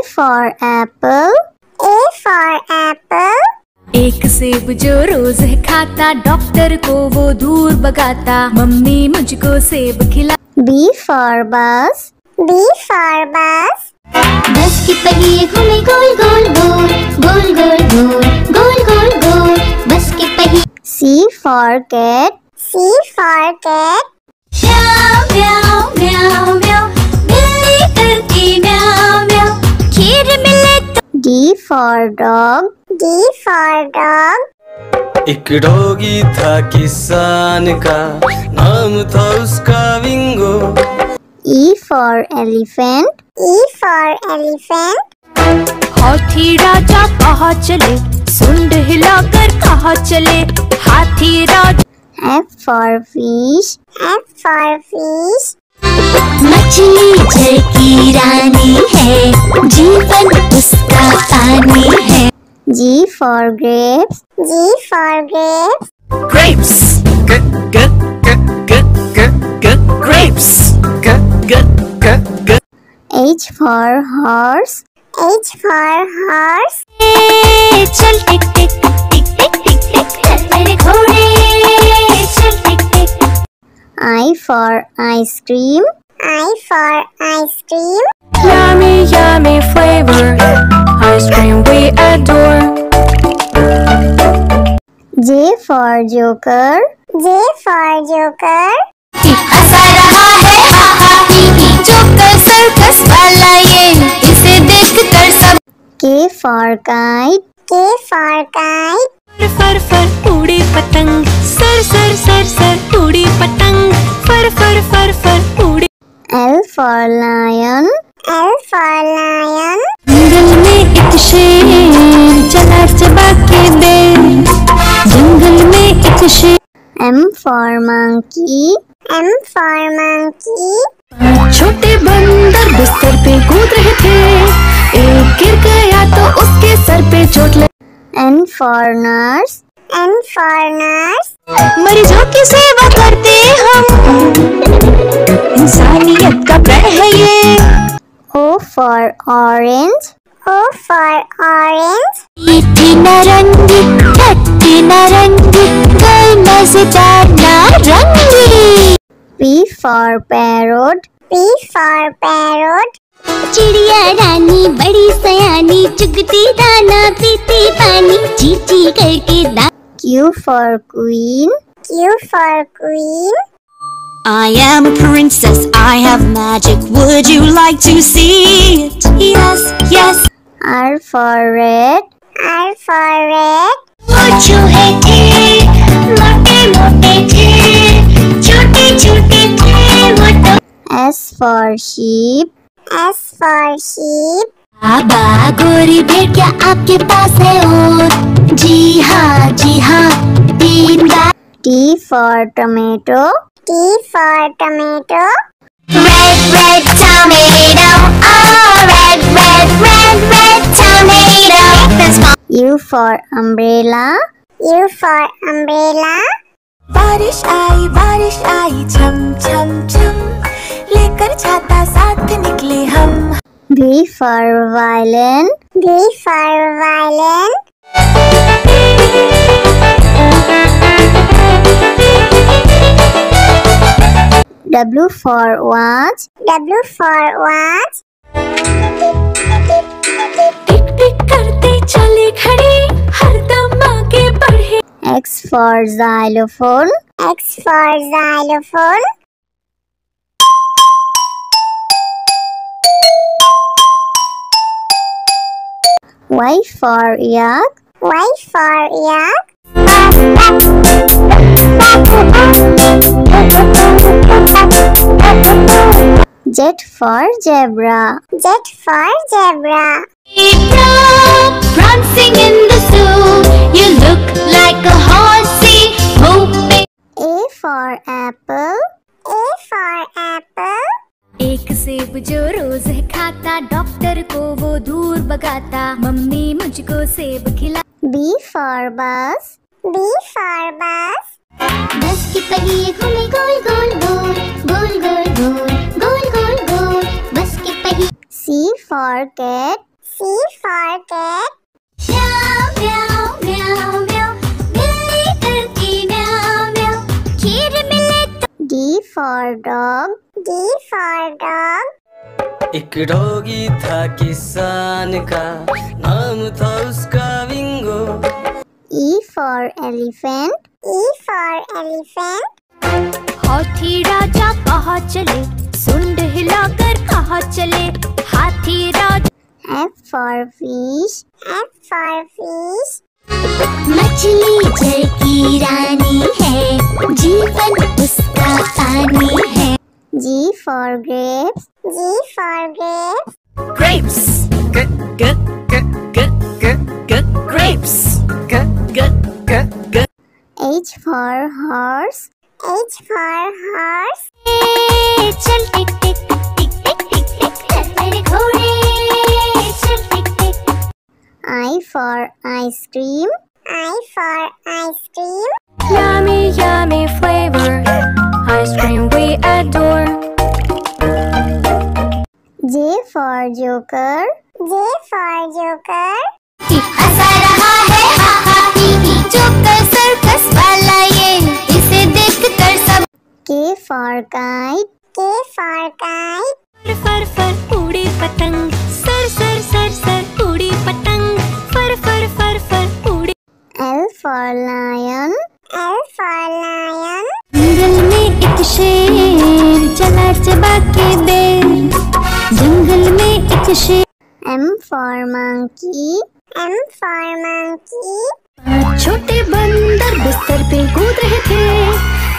for apple. A for apple. एक सेब जो रोज है खाता, डॉक्टर को वो दूर भगाता, मम्मी मुझको सेब खिला। B for bus. B for bus. बस के पहिए घूमे गोल गोल गोल, गोल गोल गोल, गोल गोल गोल, बस के पहिए। C for cat. C for cat. म्याऊ म्याऊ म्याऊ म्याऊ, बिल्ली करती म्याऊ म्याऊ, खीर मिले तो। D for dog. D for dog. एक डॉगी था किसान का, नाम था उसका विंगो। E for elephant. E for elephant. हाथी राजा कहाँ चले, सुंड हिलाकर कहाँ चले, हाथी राजा। F for fish. F for fish. मछली जल की रानी है, जीवन उसका पानी है। G for grapes. G for grapes. Grapes. Grapes. H for horse. H for horse. चल टिक टिक टिक टिक टिक टिक, चल मेरे घोड़े, चल टिक टिक। I for ice cream. I for ice cream. Yummy yummy flavor, ice cream we adore. J for joker. J for joker. हंसा रहा है हा हा ही ही, joker circus वाला ये, इसे देखकर सब। K for kite. K for kite. फर फर उड़ी पतंग, सर सर सर सर उड़ी पतंग, फर फर फर फर उड़ी। L for lion. L for lion. जंगल में एक शेर चला चबा के बेर, जंगल में एक शेर। M for monkey. M for monkey. छोटे बंदर बिस्तर पे कूद रहे थे, एक गिर गया तो उसके सर पे चोट लगी। N for nurse. N for nurse. मरीजों की सेवा करते हम, इंसानियत का प्रण है ये। O for orange. O for orange. मीठी नारंगी, खट्टी नारंगी, गोल मजेदार नारंगी। P for parrot. P for parrot. चिड़िया रानी बड़ी सयानी, चुगती दाना पीती पानी, ची ची करके दा। Q for queen. Q for queen. I am a princess, I have magic, would you like to see it? Yes, yes. R for red. R for red. वो चूहे थे, मोटे मोटे थे, छोटे छोटे थे वो तो। S for sheep. S for sheep. बाबा गोरी भेड़ क्या आपके पास है और? जी हाँ 3 बार। T for tomato. T for tomato. Red red tomato, oh red red red red tomato. U for umbrella. U for umbrella. बारिश आई छम छम छम, लेकर छाता साथ निकले हम। V for violin. V for violin. W for watch. W for watch. टिक टिक करते चले खड़े, हरदम आगे बढ़े। X for xylophone. X for xylophone. Y for yak. Y for yak. Z for zebra. Z for zebra. Prancing in the zoo, you look like a horsey, hoping. A for apple. A for apple. एक सेब जो रोज है खाता, doctor को वो दूर भगाता, mummy मुझको सेब खिला। B for bus. B for bus. बस के पहिए घूमे गोल गोल गोल, गोल गोल गोल, गोल गोल गोल, बस के पहिए। C for cat. C for cat. म्याऊ म्याऊ म्याऊ म्याऊ, बिल्ली करती म्याऊ म्याऊ, खीर मिले तो। D for dog. D for dog. एक डॉगी था किसान का, नाम था उसका विंगो। E for elephant. E for elephant. हाथी राजा कहाँ चले, सुंड हिलाकर कहाँ चले, हाथी राजा। F for fish. F for fish. मछली जल की रानी है, जीवन उसका पानी है। G for grapes. G for grapes. Grapes. Grapes. H for horse. H for horse. चल टिक टिक टिक टिक टिक टिक चल मेरे घोड़े, चल टिक टिक। I for ice cream. I for ice cream. Yummy, yummy flavor, ice cream we adore. J for joker. J for joker. हंसा रहा है हा हा ही ही, joker circus वाला ये, इसे देख कर सब। K for kite. K for kite. फर फर उड़ी पतंग, सर सर सर सर उड़ी पतंग, फर फर फर फर उड़ी। L for lion. L for lion. जंगल में एक शेर चला चबा के बेर, जंगल में एक शेर। M for monkey. M for monkey. छोटे बंदर बिस्तर पे कूद रहे थे,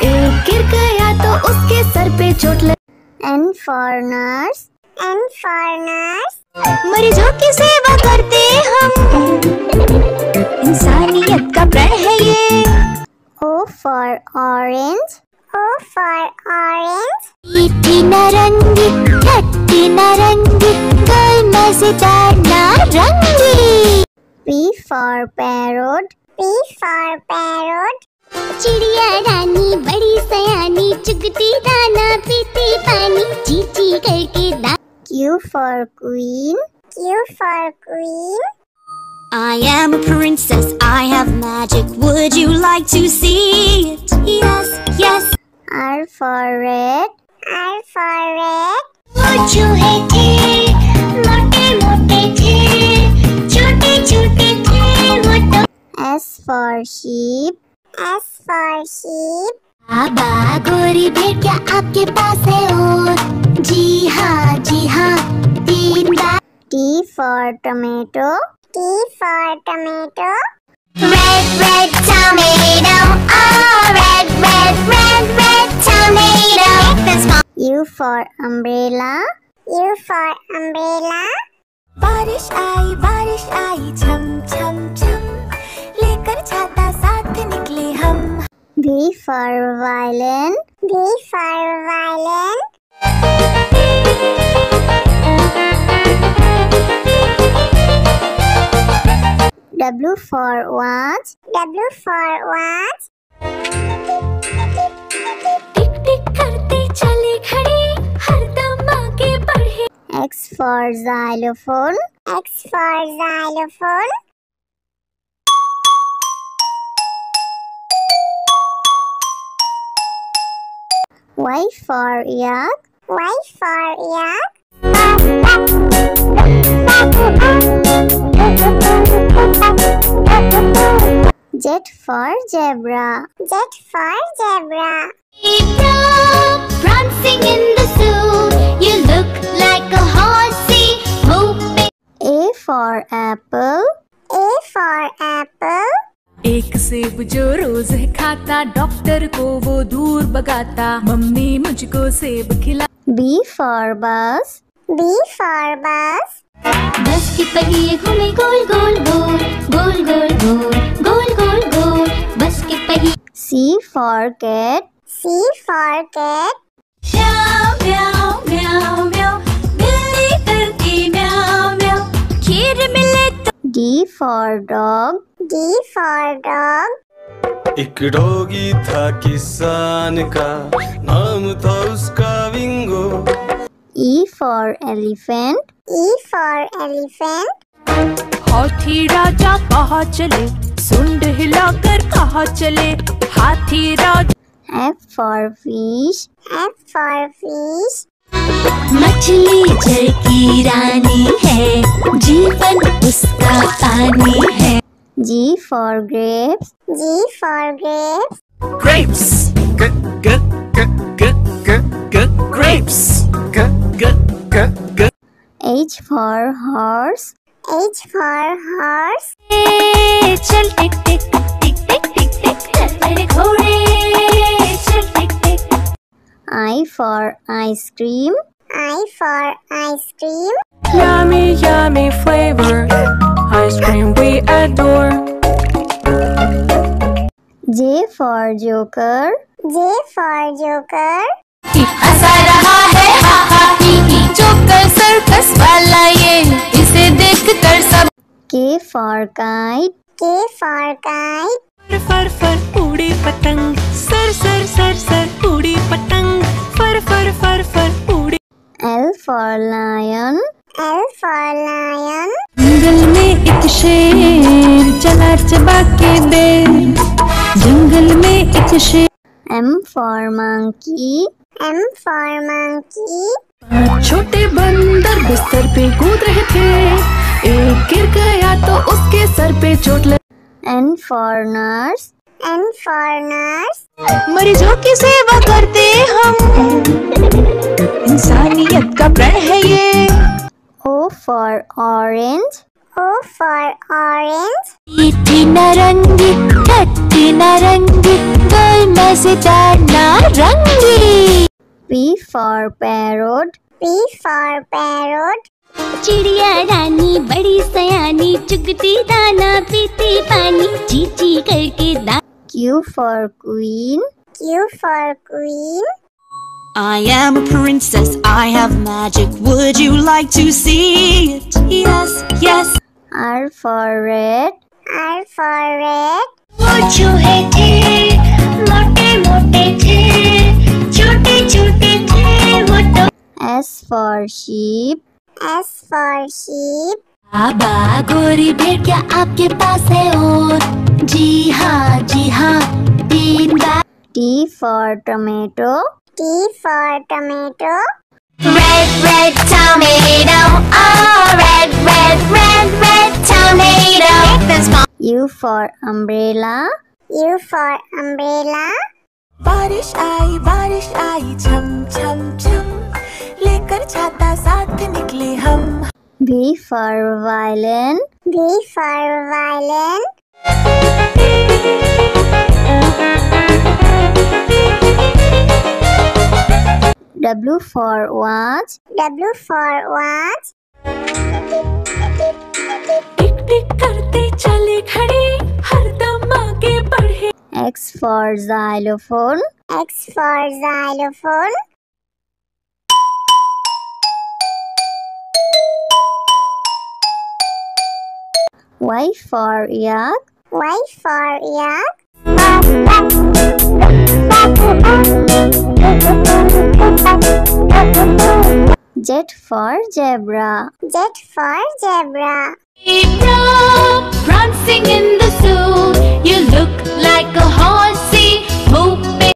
एक गिर गया तो उसके सर पे चोट लगी। N for nurse. N for nurse. मरीजों की सेवा करते हम, इंसानियत का प्रण है ये। O for orange. O for orange. मीठी नारंगी, खट्टी नारंगी, गोल मजेदार नारंगी। P for parrot. P for parrot. चिड़िया रानी बड़ी सयानी, चुगती दाना पीती पानी, चींची करके दा। Q for queen. Q for queen. I am a princess, I have magic, would you like to see it? Yes, yes. R for red. R for red. वो चूहे थे, मोटे मोटे थे, छोटे छोटे थे वो तो। S for sheep. S for sheep. बाबा गोरी भेड़ क्या आपके पास है और? जी हाँ 3 बार। T for tomato. T for tomato. Red, red tomato, oh red, red, red, red tomato. That's my U for umbrella. U for umbrella. बारिश आई छम छम छम, लेकर छाता साथ निकले हम। V for violin. V for violin. W for watch. W for watch. टिक टिक करते चले खड़े, हरदम आगे बढ़े। X for xylophone. X for xylophone. Y for yak. Y for yak. Z for zebra. Z for zebra. prancing in the zoo, you look like a horsey, whooping. A for apple. A for apple. एक सेब जो रोज खाता, doctor को वो दूर भगाता, mummy मुझको सेब खिला। B for bus. B for bus. बस के पहिए घूमे गोल गोल गोल, गोल गोल गोल, गोल गोल गोल, बस के पहिए। C for cat. C for cat. म्याऊ म्याऊ म्याऊ म्याऊ, बिल्ली करती म्याऊ म्याऊ, खीर मिले तो। D for dog. D for dog. एक डॉगी था किसान का, नाम था उसका विंगो। E for elephant. E for elephant. हाथी राजा कहाँ चले, सुंड हिलाकर कहाँ चले, हाथी राजा। F for fish. F for fish. मछली जल की रानी है, जीवन उसका पानी है। G for grapes. G for grapes. Grapes. Grapes. H for horse. H for horse. चल टिक टिक टिक टिक टिक टिक चल मेरे घोड़े, चल टिक टिक। I for ice cream. I for ice cream. Yummy, yummy flavor, ice cream we adore. J for joker. J for joker. हंसा रहा है हा हा ही ही, joker circus वाला ये, इसे देखकर सब। K for kite. K for kite. फर फर उड़ी पतंग, सर सर सर सर उड़ी पतंग, फर फर फर फर उड़ी। L for lion. L for lion. जंगल में एक शेर चला चबा के बेर, जंगल में एक शेर। M for monkey. M for monkey. छोटे बंदर बिस्तर पे कूद रहे थे, एक गिर गया तो उसके सर पे चोट लगी। N for nurse. N for nurse. मरीजों की सेवा करते हम, इंसानियत का प्रण है ये। O for orange. O for orange. मीठी नारंगी, खट्टी नारंगी, गोल मजेदार नारंगी। P for parrot. P for parrot. चिड़िया रानी बड़ी सयानी, चुगती दाना पीती पानी, चींची करके दाना। Q for queen. Q for queen. I am a princess, I have magic, would you like to see it? Yes, yes. R for red. R for red. वो चूहे थे, मोटे मोटे थे, छोटे छोटे थे वो तो। S for sheep. S for sheep. बाबा गोरी भेड़ क्या आपके पास है और? जी हाँ 3 बार। T for tomato. T for tomato. Red, red tomato, oh red, red, red, red tomato. U for umbrella. U for umbrella. बारिश आई छम छम छम, लेकर छाता साथ निकले हम। V for violin. V for violin. W for watch. W for watch. टिक टिक करते चले खड़े, हरदम आगे बढ़े। X for xylophone. X for xylophone. Y for yak. Y for yak. Z for zebra. Z for zebra. Zebra prancing in the zoo, you look like a horse